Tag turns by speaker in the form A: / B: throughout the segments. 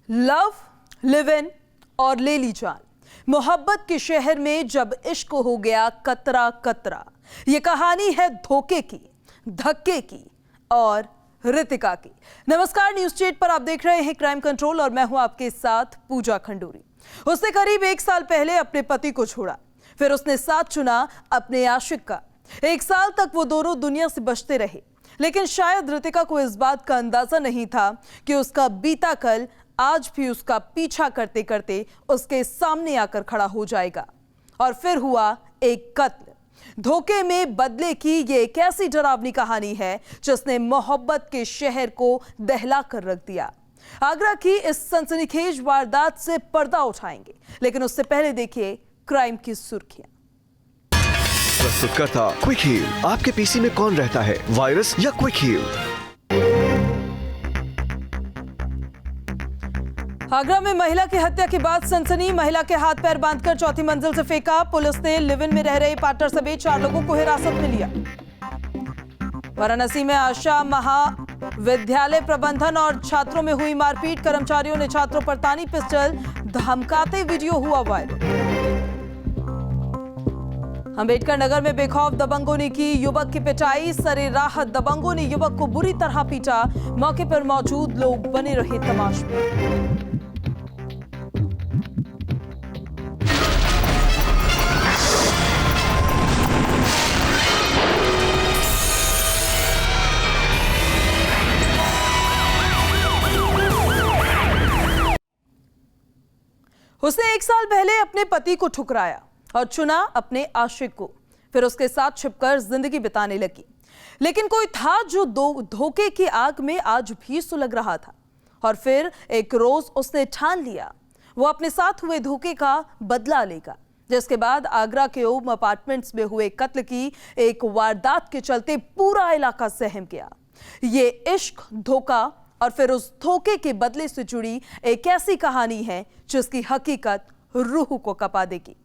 A: Love, live in और ले ली जान। मोहब्बत के शहर में जब इश्क हो गया कतरा कतरा। ये कहानी है धोखे की, धक्के की और रितिका की। नमस्कार, न्यूज स्टेट पर आप देख रहे हैं क्राइम कंट्रोल और मैं हूं आपके साथ पूजा खंडूरी। उसने करीब 1 साल पहले अपने पति को छोड़ा, फिर उसने साथ चुना अपने आशिक का। 1 साल तक वो दोनों दुनिया से बचते रहे, लेकिन शायद रितिका को इस बात का अंदाजा नहीं था कि उसका बीता कल आज भी उसका पीछा करते करते उसके सामने आकर खड़ा हो जाएगा। और फिर हुआ एक कत्ल। धोखे में बदले की ये एक ऐसी डरावनी कहानी है जिसने मोहब्बत के शहर को दहला कर रख दिया। आगरा की इस सनसनीखेज वारदात से पर्दा उठाएंगे, लेकिन उससे पहले देखिए क्राइम की सुर्खियां।
B: प्रस्तुतकर्ता क्विक हील। आपके पीसी में कौन रहता है, वायरस या क्विक हील?
A: आगरा में महिला की हत्या के बाद सनसनी। महिला के हाथ पैर बांधकर चौथी मंजिल से फेंका। पुलिस ने लिव इन में रह रहे पार्टनर समेत 4 लोगों को हिरासत में लिया। वाराणसी में आशा महाविद्यालय प्रबंधन और छात्रों में हुई मारपीट। कर्मचारियों ने छात्रों पर तानी पिस्टल धमकाते वीडियो हुआ वायरल। अंबेडकर नगर में बेखौफ दबंगों ने की युवक की पिटाई। सरेराहत दबंगों ने युवक को बुरी तरह पीटा। मौके पर मौजूद लोग बने रहे तमाश में। उसने 1 साल पहले अपने पति को ठुकराया और चुना अपने आशिक को। फिर उसके साथ छिपकर जिंदगी बिताने लगी, लेकिन कोई था जो धोखे की आग में आज भी सुलग रहा था। और फिर एक रोज उसने ठान लिया वो अपने साथ हुए धोखे का बदला लेगा, जिसके बाद आगरा के ओम अपार्टमेंट्स में हुए कत्ल की एक वारदात के चलते पूरा इलाका सहम गया। ये इश्क, धोखा और फिर उस धोखे के बदले से जुड़ी एक ऐसी कहानी है जिसकी हकीकत रूह को कपा देगी।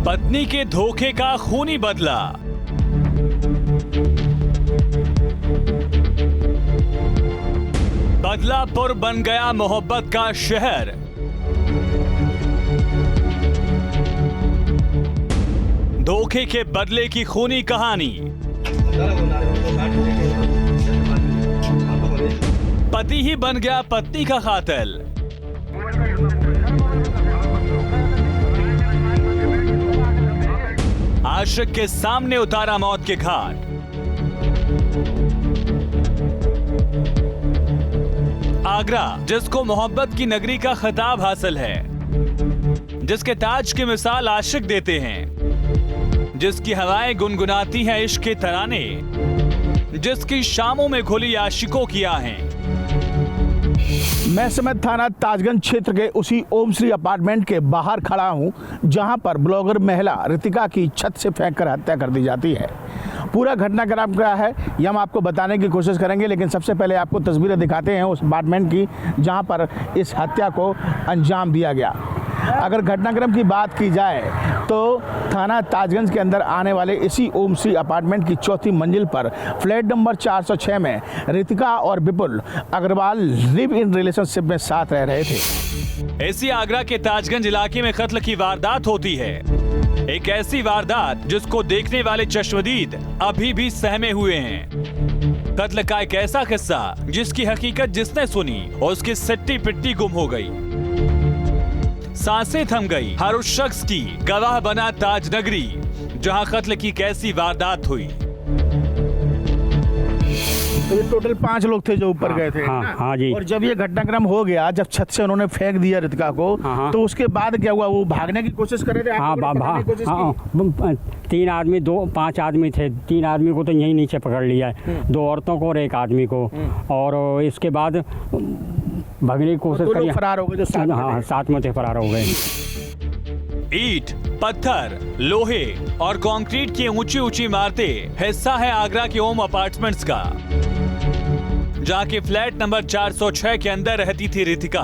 C: पत्नी के धोखे का खूनी बदला। बदलापुर बन गया मोहब्बत का शहर। धोखे के बदले की खूनी कहानी। पति ही बन गया पत्नी का कातिल। आशिक के सामने उतारा मौत के घाट। आगरा, जिसको मोहब्बत की नगरी का खिताब हासिल है, जिसके ताज की मिसाल आशिक देते हैं, जिसकी हवाएं गुनगुनाती हैं इश्क के तराने, जिसकी शामों में घुली आशिकों की आहें।
D: मैं समेत थाना ताजगंज क्षेत्र के उसी ओम श्री अपार्टमेंट के बाहर खड़ा हूं, जहां पर ब्लॉगर महिला रितिका की छत से फेंककर हत्या कर दी जाती है। पूरा घटनाक्रम क्या है ये हम आपको बताने की कोशिश करेंगे, लेकिन सबसे पहले आपको तस्वीरें दिखाते हैं उस अपार्टमेंट की जहां पर इस हत्या को अंजाम दिया गया। अगर घटनाक्रम की बात की जाए तो थाना ताजगंज के अंदर आने वाले इसी ओम श्री अपार्टमेंट की 4थी मंजिल पर फ्लैट नंबर 406 में रितिका और विपुल अग्रवाल लिव इन रिलेशनशिप में साथ रह रहे थे।
C: इसी आगरा के ताजगंज इलाके में कत्ल की वारदात होती है। एक ऐसी वारदात जिसको देखने वाले चश्मदीद अभी भी सहमे हुए हैं। कत्ल का एक ऐसा किस्सा जिसकी हकीकत जिसने सुनी उसकी सिट्टी पिट्टी गुम हो गई, सांसें थम गई। हर उस शख्स की गवाह बना ताज नगरी जहां कत्ल की कैसी वारदात हुई।
D: तो ये टोटल 5 लोग थे जो ऊपर गए थे।
E: हाँ जी।
D: और जब ये घटनाक्रम हो गया, जब छत से उन्होंने फेंक दिया रितिका को, तो उसके बाद क्या हुआ? वो भागने की कोशिश कर रहे थे।
E: हाँ, 3 आदमी 5 आदमी थे। 3 आदमी को तो यहीं नीचे पकड़ लिया है, 2 औरतों को और 1 आदमी को। और इसके बाद भागने की कोशिश करी,
D: फरार हो गए।
E: साथ में थे, फरार हो गए।
C: ईंट, पत्थर, लोहे और कंक्रीट की ऊंची ऊंची इमारतें हिस्सा है आगरा के ओम अपार्टमेंट्स का, जहां के फ्लैट नंबर 406 के अंदर रहती थी रितिका।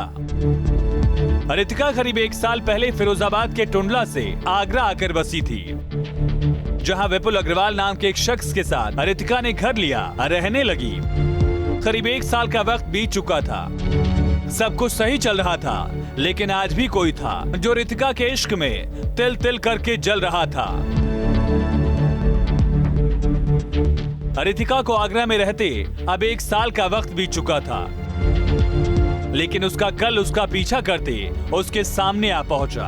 C: रितिका करीब 1 साल पहले फिरोजाबाद के टुंडला से आगरा आकर बसी थी, जहां विपुल अग्रवाल नाम के एक शख्स के साथ रितिका ने घर लिया, रहने लगी। करीब 1 साल का वक्त बीत चुका था, सब कुछ सही चल रहा था, लेकिन आज भी कोई था जो रितिका के इश्क में तिल तिल करके जल रहा था। रितिका को आगरा में रहते अब 1 साल का वक्त बीत चुका था, लेकिन उसका कल उसका पीछा करते उसके सामने आ पहुंचा।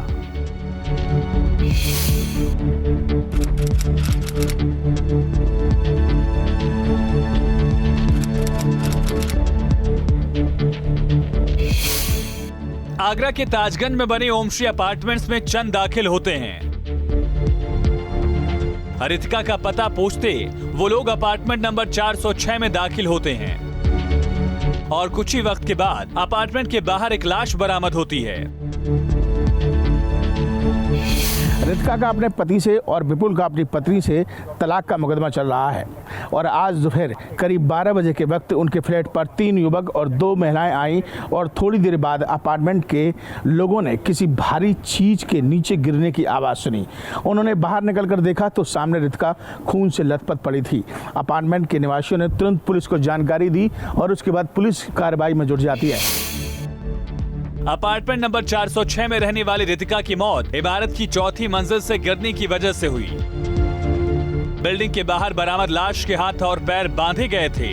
C: आगरा के ताजगंज में बने ओमश्री अपार्टमेंट्स में चंद दाखिल होते हैं। रितिका का पता पूछते वो लोग अपार्टमेंट नंबर 406 में दाखिल होते हैं और कुछ ही वक्त के बाद अपार्टमेंट के बाहर एक लाश बरामद होती है।
D: रितिका का अपने पति से और विपुल का अपनी पत्नी से तलाक का मुकदमा चल रहा है और आज दोपहर करीब 12 बजे के वक्त उनके फ्लैट पर 3 युवक और 2 महिलाएं आई और थोड़ी देर बाद अपार्टमेंट के लोगों ने किसी भारी चीज के नीचे गिरने की आवाज़ सुनी। उन्होंने बाहर निकलकर देखा तो सामने रितिका खून से लथपथ पड़ी थी। अपार्टमेंट के निवासियों ने तुरंत पुलिस को जानकारी दी और उसके बाद पुलिस कार्रवाई में जुट जाती है।
C: अपार्टमेंट नंबर 406 में रहने वाली रितिका की मौत इमारत की 4थी मंजिल से गिरने की वजह से हुई। बिल्डिंग के बाहर बरामद लाश के हाथ और पैर बांधे गए थे।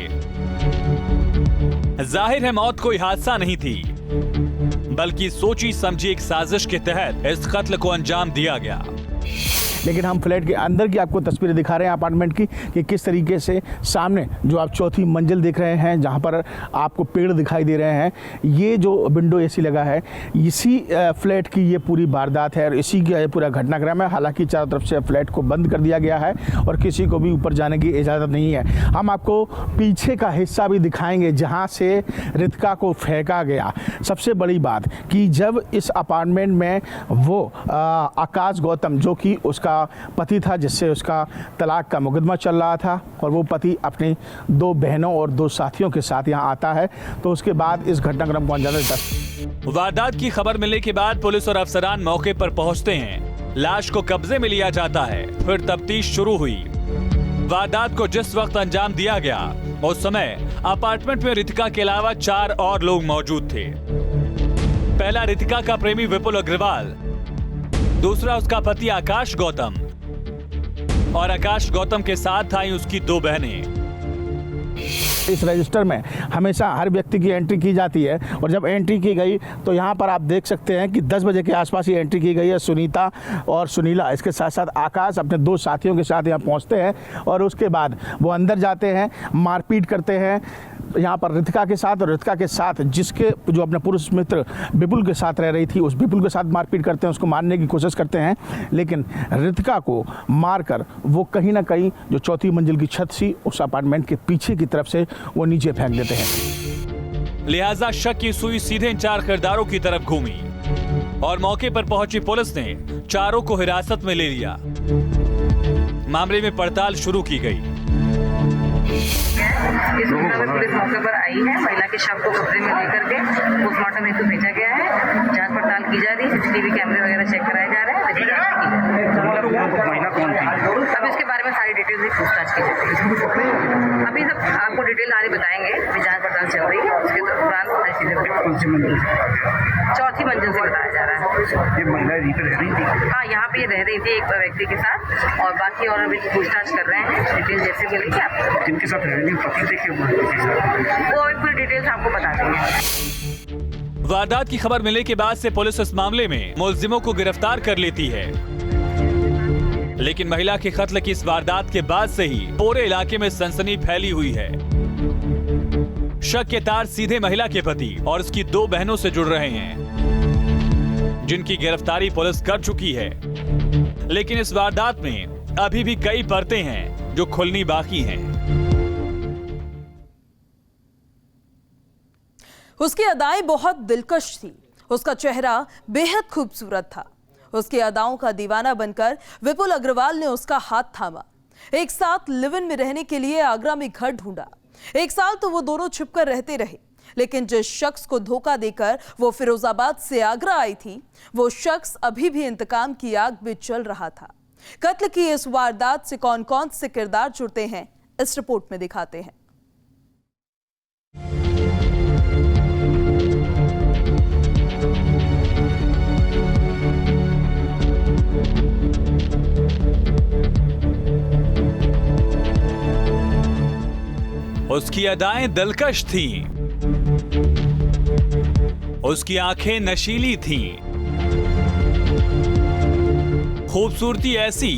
C: जाहिर है मौत कोई हादसा नहीं थी, बल्कि सोची समझी एक साजिश के तहत इस कत्ल को अंजाम दिया गया।
D: लेकिन हम फ्लैट के अंदर की आपको तस्वीरें दिखा रहे हैं अपार्टमेंट की कि किस तरीके से सामने जो आप 4थी मंजिल देख रहे हैं, जहां पर आपको पेड़ दिखाई दे रहे हैं, ये जो विंडो एसी लगा है, इसी फ्लैट की ये पूरी वारदात है और इसी का ये पूरा घटनाक्रम है। हालांकि चारों तरफ से फ्लैट को बंद कर दिया गया है और किसी को भी ऊपर जाने की इजाज़त नहीं है। हम आपको पीछे का हिस्सा भी दिखाएंगे जहाँ से रितिका को फेंका गया। सबसे बड़ी बात कि जब इस अपार्टमेंट में वो आकाश गौतम जो कि उसका पति था, जिससे उसका तलाक का मुकदमा चल रहा था, और वो पति अपनी 2 बहनों और 2 साथियों के साथ यहाँ आता है, तो उसके बाद इस घटनाक्रम को अंजाम देता है।
C: वारदात की खबर मिलने के बाद पुलिस और अफसरान मौके पर पहुंचते हैं। लाश को कब्जे में लिया जाता है। फिर तफ्तीश शुरू हुई। वारदात को जिस वक्त अंजाम दिया गया उस समय अपार्टमेंट में रितिका के अलावा 4 और लोग मौजूद थे। पहला रितिका का प्रेमी विपुल अग्रवाल, दूसरा उसका पति आकाश गौतम और आकाश गौतम के साथ आई उसकी 2 बहनें।
D: इस रजिस्टर में हमेशा हर व्यक्ति की एंट्री की जाती है और जब एंट्री की गई तो यहाँ पर आप देख सकते हैं कि 10 बजे के आसपास ये एंट्री की गई है। सुनीता और सुनीला, इसके साथ साथ आकाश अपने 2 साथियों के साथ यहाँ पहुँचते हैं और उसके बाद वो अंदर जाते हैं, मारपीट करते हैं यहाँ पर रितिका के साथ, और रितिका के साथ जिसके जो अपने पुरुष मित्र विपुल के साथ रह रही थी, उस विपुल के साथ मारपीट करते हैं, उसको मारने की कोशिश करते हैं, लेकिन रितिका को मारकर वो कहीं ना कहीं जो 4थी मंजिल की छत थी उस अपार्टमेंट के पीछे की तरफ से वो नीचे फेंक देते हैं।
C: लिहाजा शक की सुई सीधे 4 किरदारों की तरफ घूमी और मौके पर पहुंची पुलिस ने चारों को हिरासत में ले लिया। मामले में पड़ताल शुरू की गई।
F: इस सूचना में पुलिस मौके पर आई है। महिला के शव को कब्जे में लेकर के पोस्टमार्टम हेतु भेजा गया है। जांच पड़ताल की जा रही है, CCTV कैमरे वगैरह चेक कराए जा रहे हैं। अब इसके बारे में सारी डिटेल से पूछताछ की जाती है। अभी सब आपको डिटेल सारी बताएंगे, अभी जांच पड़ताल चल रही है। उसके दौरान सारी चीजें 4थी मंजिल से बताया जा रहा है।
G: ये महिला यहीं पे रह रही थी?
F: हाँ, यहाँ पे रह रही थी एक व्यक्ति के साथ, और बाकी और अभी पूछताछ कर रहे हैं। डिटेल जैसे मिलेगी आपको।
G: जिनके साथ रह रही थी पति थे
F: वो पूरी डिटेल्स आपको बता देंगे।
C: वारदात की खबर मिलने के बाद से पुलिस इस मामले में मुलजिमों को गिरफ्तार कर लेती है, लेकिन महिला के कत्ल की इस वारदात के बाद से ही पूरे इलाके में सनसनी फैली हुई है। शक के तार सीधे महिला के पति और उसकी 2 बहनों से जुड़ रहे हैं, जिनकी गिरफ्तारी पुलिस कर चुकी है। लेकिन इस वारदात में अभी भी कई परतें हैं जो खुलनी बाकी हैं।
A: उसकी अदाएं बहुत दिलकश थी। उसका चेहरा बेहद खूबसूरत था। उसकी अदाओं का दीवाना बनकर विपुल अग्रवाल ने उसका हाथ थामा। एक साथ लिव इन में रहने के लिए आगरा में घर ढूंढा। 1 साल तो वो दोनों छिपकर रहते रहे। लेकिन जिस शख्स को धोखा देकर वो फिरोजाबाद से आगरा आई थी, वो शख्स अभी भी इंतकाम की आग में चल रहा था। कत्ल की इस वारदात से कौन कौन से किरदार जुड़ते हैं, इस रिपोर्ट में दिखाते हैं।
C: उसकी अदाएं दिलकश थीं, उसकी आंखें नशीली थीं, खूबसूरती ऐसी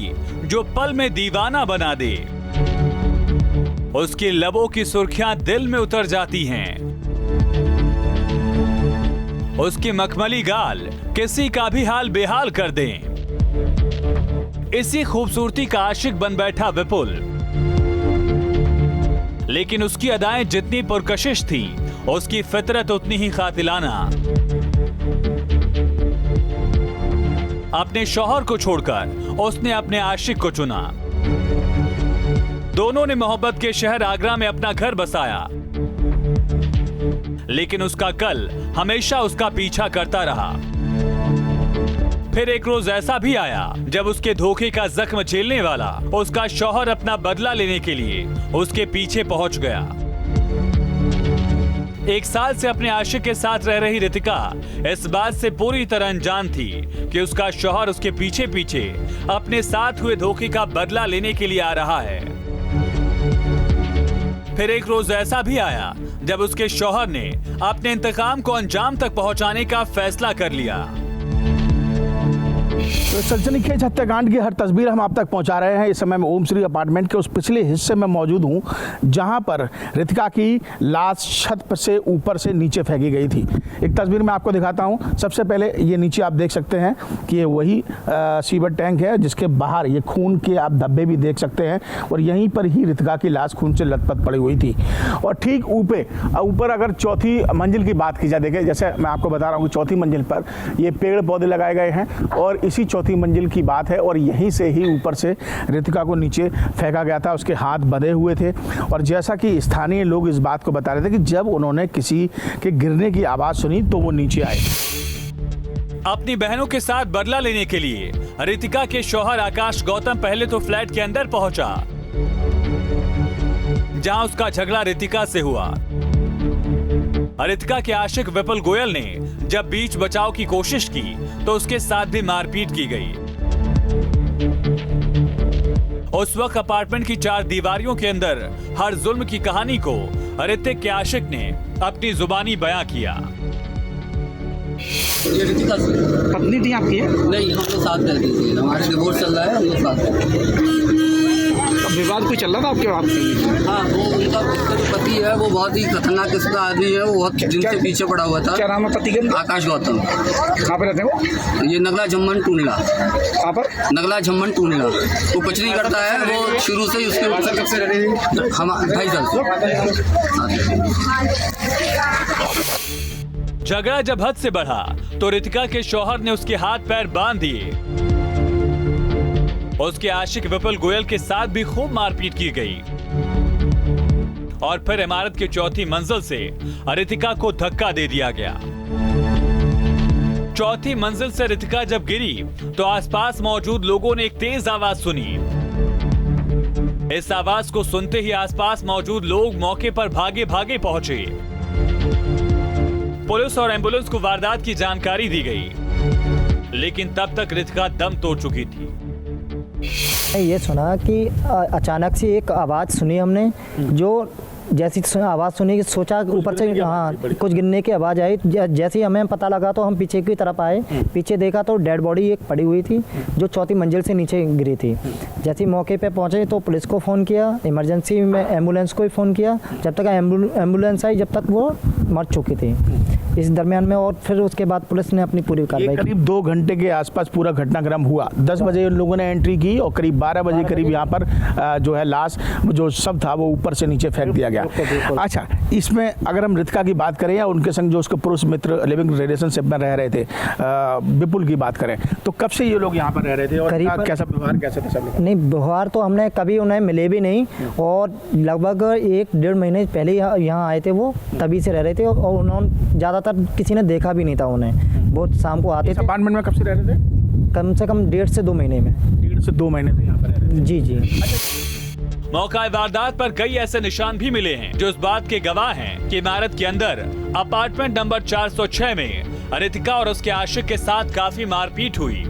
C: जो पल में दीवाना बना दे। उसके लबों की सुर्खियां दिल में उतर जाती हैं, उसके मखमली गाल किसी का भी हाल बेहाल कर दें। इसी खूबसूरती का आशिक बन बैठा विपुल, लेकिन उसकी अदाएं जितनी पुरकशिश थी, उसकी फितरत उतनी ही कातिलाना। अपने शौहर को छोड़कर उसने अपने आशिक को चुना। दोनों ने मोहब्बत के शहर आगरा में अपना घर बसाया, लेकिन उसका कल हमेशा उसका पीछा करता रहा। फिर एक रोज ऐसा भी आया जब उसके धोखे का जख्म झेलने वाला उसका शौहर अपना बदला लेने के लिए उसके पीछे पहुंच गया। 1 साल से अपने आशिक के साथ रह रही रितिका इस बात से पूरी तरह अनजान थी कि उसका शौहर उसके पीछे पीछे अपने साथ हुए धोखे का बदला लेने के लिए आ रहा है। फिर एक रोज ऐसा भी आया जब उसके शौहर ने अपने इंतकाम को अंजाम तक पहुंचाने का फैसला कर लिया।
D: तो सनसनीखेज हत्याकांड की हर तस्वीर हम आप तक पहुंचा रहे हैं। इस समय मैं ओम श्री अपार्टमेंट के उस पिछले हिस्से में मौजूद हूं, जहां पर रितिका की लाश छत से ऊपर से नीचे फेंकी गई थी। एक तस्वीर मैं आपको दिखाता हूं। सबसे पहले ये नीचे आप देख सकते हैं कि ये वही सीवर टैंक है, जिसके बाहर ये खून के आप धब्बे भी देख सकते हैं, और यहीं पर ही रितिका की लाश खून से लथपथ पड़ी हुई थी। और ठीक ऊपर अगर चौथी मंजिल की बात की जाए, देखिए जैसे मैं आपको बता रहा हूँ कि चौथी मंजिल पर ये पेड़ पौधे लगाए गए हैं, और इसी चौथी मंजिल की बात है, और यहीं से ही ऊपर से रितिका को नीचे फेंका गया था। उसके हाथ बंधे हुए थे, और जैसा कि स्थानीय लोग इस बात को बता रहे थे कि जब उन्होंने किसी के गिरने की आवाज सुनी तो वो नीचे आए।
C: अपनी बहनों के साथ बदला लेने के लिए रितिका के शौहर आकाश गौतम पहले तो फ्लैट के अंदर पहुंचा, जहां उसका झगड़ा रितिका से हुआ। रितिका के आशिक विपुल गोयल ने जब बीच बचाव की कोशिश की तो उसके साथ भी मारपीट की गई। उस वक्त अपार्टमेंट की 4 दीवारियों के अंदर हर जुल्म की कहानी को ऋतिक के आशिक ने अपनी जुबानी बयां किया।
H: ये रितिका
I: पत्नी थी आपकी?
H: नहीं, हम लोग साथ रहते थे, हमारे डिवोर्स चल रहा है, हम लोग साथ रहते।
I: विवाद कोई चल रहा था आपके बात?
H: हाँ, वो उनका जो पति है वो बहुत ही खतरनाक किस्म का आदमी है। वो बहुत जिनसे पीछे पड़ा हुआ था।
I: क्या नाम है पति का?
H: आकाश गौतम।
I: कहाँ पे रहते हैं वो?
H: ये नगला झम्मन टूंडला।
I: कहाँ पर?
H: नगला झम्मन टूंडला। वो कुछ नहीं करता है, वो शुरू से ही उसके
I: कब से रह रहे हैं?
H: हम 2.5 साल से।
C: झगड़ा जब हद से बढ़ा तो रितिका के शौहर ने उसके हाथ पैर बांध दिए। उसके आशिक विपुल गोयल के साथ भी खूब मारपीट की गई, और फिर इमारत के चौथी मंजिल से रितिका को धक्का दे दिया गया। चौथी मंजिल से रितिका जब गिरी तो आसपास मौजूद लोगों ने एक तेज आवाज सुनी। इस आवाज को सुनते ही आसपास मौजूद लोग मौके पर भागे भागे पहुंचे। पुलिस और एम्बुलेंस को वारदात की जानकारी दी गई, लेकिन तब तक रितिका दम तोड़ चुकी थी।
J: ये सुना कि अचानक से एक आवाज़ सुनी हमने, जो जैसी आवाज़ सुनी कि सोचा ऊपर से हाँ कुछ गिरने की आवाज़ आई। जैसे ही हमें पता लगा तो हम पीछे की तरफ आए। पीछे देखा तो डेड बॉडी एक पड़ी हुई थी जो चौथी मंजिल से नीचे गिरी थी। जैसे ही मौके पे पहुंचे तो पुलिस को फ़ोन किया, इमरजेंसी में एम्बुलेंस को ही फ़ोन किया। जब तक एम्बुलेंस आई जब तक वो मर चुकी थी इस दरमियान में, और फिर उसके बाद पुलिस ने अपनी पूरी कार्रवाई की।
D: करीब 2 घंटे के आसपास पूरा घटनाक्रम हुआ। 10 बजे उन लोगों ने एंट्री की और करीब 12 बजे करीब यहाँ पर जो है लाश जो सब था वो ऊपर से नीचे फेंक दिया गया। किया। अच्छा, इसमें अगर हम रितिका की बात करें या उनके संग जो उसके पुरुष मित्र लिविंग रिलेशनशिप में रह रहे थे, विपुल की बात करें, तो कब से ये लोग यहाँ पर रह रहे थे और कैसा व्यवहार कैसा था सब?
J: नहीं, व्यवहार तो हमने कभी उन्हें मिले भी नहीं, और लगभग 1-1.5 महीने पहले यहाँ आए थे वो, तभी से रह रहे थे, और उन्होंने ज़्यादातर किसी ने देखा भी नहीं था उन्हें। बहुत शाम को आते थे।
D: अपार्टमेंट में कब से रह रहे थे?
J: कम से कम 1.5 से 2 महीने में।
D: 1.5 से 2 महीने से यहाँ पर रह रहे थे।
J: जी जी।
C: मौका वारदात पर कई ऐसे निशान भी मिले हैं जो इस बात के गवाह हैं कि इमारत के अंदर अपार्टमेंट नंबर 406 में रितिका और उसके आशिक के साथ काफी मारपीट हुई।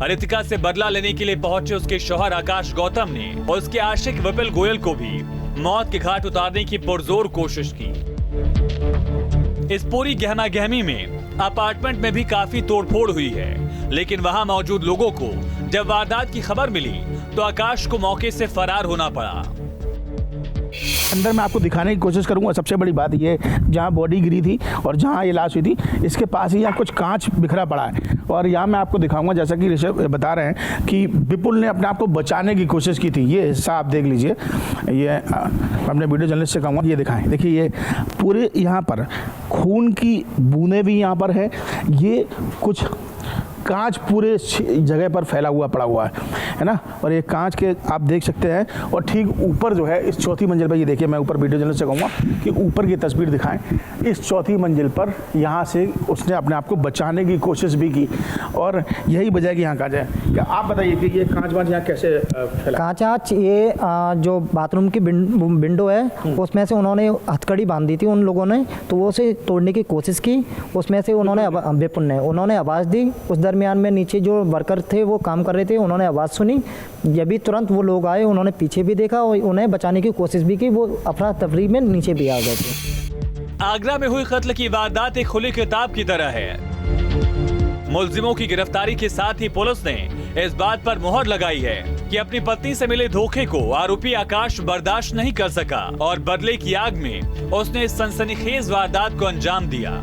C: रितिका से बदला लेने के लिए पहुंचे उसके शौहर आकाश गौतम ने उसके आशिक विपुल गोयल को भी मौत के घाट उतारने की पुरजोर कोशिश की। इस पूरी गहमा गहमी में अपार्टमेंट में भी काफी तोड़फोड़ हुई है, लेकिन वहां मौजूद लोगों को जब वारदात की खबर मिली तो आकाश को मौके से फरार होना पड़ा।
D: अंदर मैं आपको दिखाने की कोशिश करूंगा। सबसे बड़ी बात ये, जहां बॉडी गिरी थी और जहां ये लाश हुई थी, इसके पास ही यहाँ कुछ कांच बिखरा पड़ा है, और यहाँ मैं आपको दिखाऊंगा, जैसा कि ऋषभ बता रहे हैं कि विपुल ने अपने आप को बचाने की कोशिश की थी। ये हिस्सा आप देख लीजिए, ये अपने वीडियो जर्नलिस्ट से कहूँगा, ये दिखाएं। देखिए, ये पूरे यहाँ पर खून की बूंदें भी यहाँ पर है, ये कुछ कांच पूरे जगह पर फैला हुआ पड़ा हुआ है ना, और ये कांच के आप देख सकते हैं। और ठीक ऊपर जो है, इस चौथी मंजिल पर, ये देखिए, मैं ऊपर वीडियो जर्नलिस्ट से कहूँगा कि ऊपर की तस्वीर दिखाएं। इस चौथी मंजिल पर यहाँ से उसने अपने आप को बचाने की कोशिश भी की, और यही वजह है कि यहाँ कांच है। क्या आप बताइए कि ये कांच वांच यहाँ कैसे फैला?
J: कांच ये जो बाथरूम की विंडो है, उसमें से उन्होंने हथकड़ी बांध दी थी उन लोगों ने, तो वो उसे तोड़ने की कोशिश की। उसमें से विपुल ने उन्होंने आवाज़ दी। उस दरमियान में नीचे जो वर्कर थे वो काम कर रहे थे, उन्होंने आवाज़ सुनी। जब भी तुरंत वो लोग आए, उन्होंने पीछे भी देखा और उन्हें बचाने की कोशिश भी की। वो अफरा तफरी में नीचे भी आ गए थे।
C: आगरा में हुई कत्ल की वारदात एक खुली किताब की तरह है। मुलजिमों की गिरफ्तारी के साथ ही पुलिस ने इस बात पर मुहर लगाई है कि अपनी पत्नी से मिले धोखे को आरोपी आकाश बर्दाश्त नहीं कर सका और बदले की आग में उसने इस सनसनीखेज वारदात को अंजाम दिया।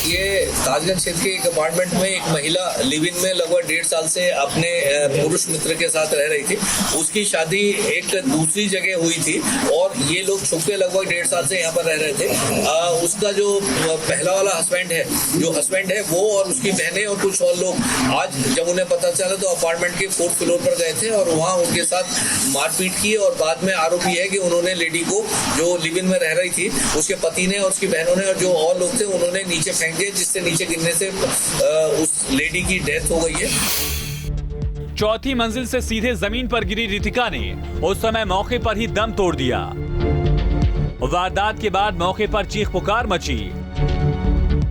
K: ये ताजगंज क्षेत्र के एक अपार्टमेंट में एक महिला लिव इन में लगभग 1.5 साल से अपने पुरुष मित्र के साथ रह रही थी। उसकी शादी एक दूसरी जगह हुई थी और ये लोग छुपके लगभग 1.5 साल से यहाँ पर रह रहे थे। उसका जो पहला वाला हस्बैंड है वो और उसकी बहनें और कुछ और लोग आज जब उन्हें पता चला तो अपार्टमेंट के 4th फ्लोर पर गए थे और वहाँ उनके साथ मारपीट की। और बाद में आरोपी है कि उन्होंने लेडी को जो लिव इन में रह रही थी, उसके पति ने और उसकी बहनों ने और जो और लोग थे उन्होंने नीचे फेंक दिए, जिससे नीचे गिरने से उस लेडी की डेथ हो गई है।
C: चौथी मंजिल से सीधे जमीन पर गिरी रितिका ने उस समय मौके पर ही दम तोड़ दिया। वारदात के बाद मौके पर चीख पुकार मची।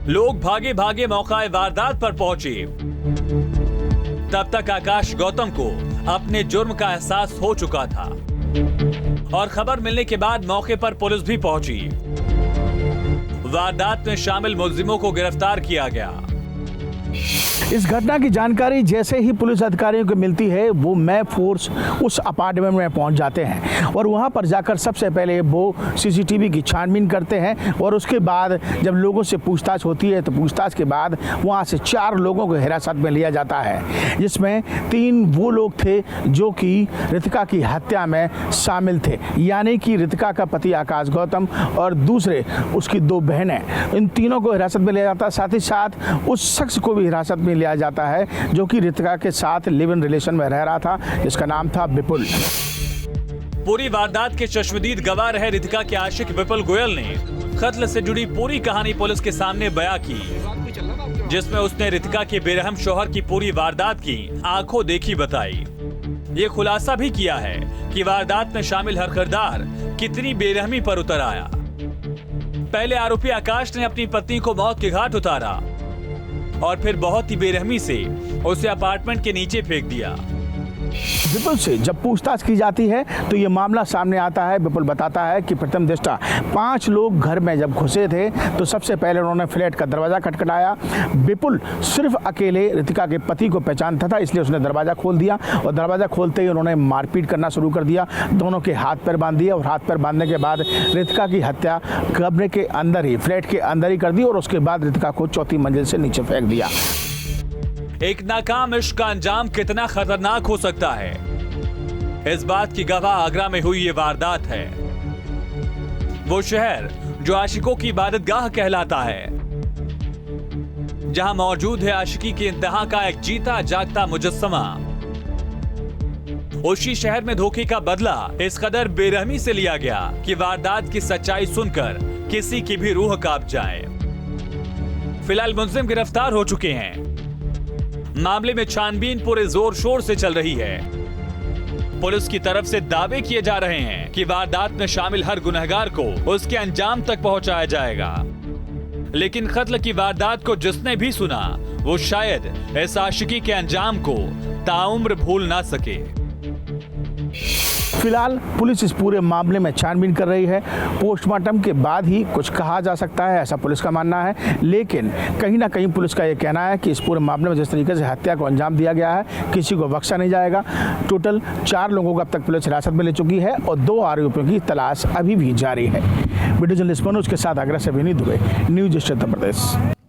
C: लोग भागे भागे मौका वारदात पर पहुंचे। तब तक आकाश गौतम को अपने जुर्म का एहसास हो चुका था और खबर मिलने के बाद मौके पर पुलिस भी पहुंची। वारदात में शामिल मुलजिमों को गिरफ्तार किया गया।
D: इस घटना की जानकारी जैसे ही पुलिस अधिकारियों को मिलती है, वो मैं फोर्स उस अपार्टमेंट में पहुंच जाते हैं और वहां पर जाकर सबसे पहले वो सीसीटीवी की छानबीन करते हैं। और उसके बाद जब लोगों से पूछताछ होती है तो पूछताछ के बाद वहां से 4 लोगों को हिरासत में लिया जाता है, जिसमें 3 वो लोग थे जो कि रितिका की हत्या में शामिल थे, यानी कि रितिका का पति आकाश गौतम और दूसरे उसकी 2 बहनें। इन तीनों को हिरासत में लिया जाता है। साथ ही साथ उस शख्स को भी हिरासत में लिया जाता है जो कि रितिका के साथ लिव इन रिलेशन में रह रहा था, जिसका नाम था विपुल।
C: पूरी वारदात के चश्मदीद गवाह रहे रितिका के आशिक विपुल गोयल ने कत्ल से जुड़ी पूरी कहानी पुलिस के सामने बयां की, जिसमें उसने रितिका के बेरहम शौहर की पूरी वारदात की आंखों देखी बताई। ये खुलासा भी किया है कि वारदात में शामिल हर किरदार कितनी बेरहमी पर उतर आया। पहले आरोपी आकाश ने अपनी पत्नी को मौत के घाट उतारा और फिर बहुत ही बेरहमी से उसे अपार्टमेंट के नीचे फेंक दिया।
D: विपुल से जब पूछताछ की जाती है तो ये मामला सामने आता है। विपुल बताता है कि प्रथम दृष्टा 5 लोग घर में जब घुसे थे तो सबसे पहले उन्होंने फ्लैट का दरवाजा खटखटाया। विपुल सिर्फ अकेले रितिका के पति को पहचानता था, इसलिए उसने दरवाजा खोल दिया और दरवाजा खोलते ही उन्होंने मारपीट करना शुरू कर दिया। दोनों के हाथ पैर बांध दिए और हाथ पैर बांधने के बाद रितिका की हत्या कमरे के अंदर ही, फ्लैट के अंदर ही कर दी और उसके बाद रितिका को 4थी मंजिल से नीचे फेंक दिया।
C: एक नाकाम इश्क का अंजाम कितना खतरनाक हो सकता है, इस बात की गवाह आगरा में हुई ये वारदात है। वो शहर जो आशिकों की इबादतगाह कहलाता है, जहां मौजूद है आशिकी की इंतहा का एक जीता जागता मुजस्समा। उसी शहर में धोखे का बदला इस कदर बेरहमी से लिया गया कि वारदात की सच्चाई सुनकर किसी की भी रूह कांप जाए। फिलहाल मुलजिम गिरफ्तार हो चुके हैं। मामले में छानबीन पूरे जोर शोर से चल रही है। पुलिस की तरफ से दावे किए जा रहे हैं कि वारदात में शामिल हर गुनहगार को उसके अंजाम तक पहुंचाया जाएगा। लेकिन कत्ल की वारदात को जिसने भी सुना वो शायद इस आशिकी के अंजाम को ताउम्र भूल ना सके।
D: फिलहाल पुलिस इस पूरे मामले में छानबीन कर रही है। पोस्टमार्टम के बाद ही कुछ कहा जा सकता है, ऐसा पुलिस का मानना है। लेकिन कहीं ना कहीं पुलिस का ये कहना है कि इस पूरे मामले में जिस तरीके से हत्या को अंजाम दिया गया है, किसी को बख्शा नहीं जाएगा। टोटल 4 लोगों को अब तक पुलिस हिरासत में ले चुकी है और 2 आरोपियों की तलाश अभी भी जारी है। वीडियो जर्नलिस्ट मनोज के साथ आगरा से विनीत दुबे, न्यूज उत्तर प्रदेश।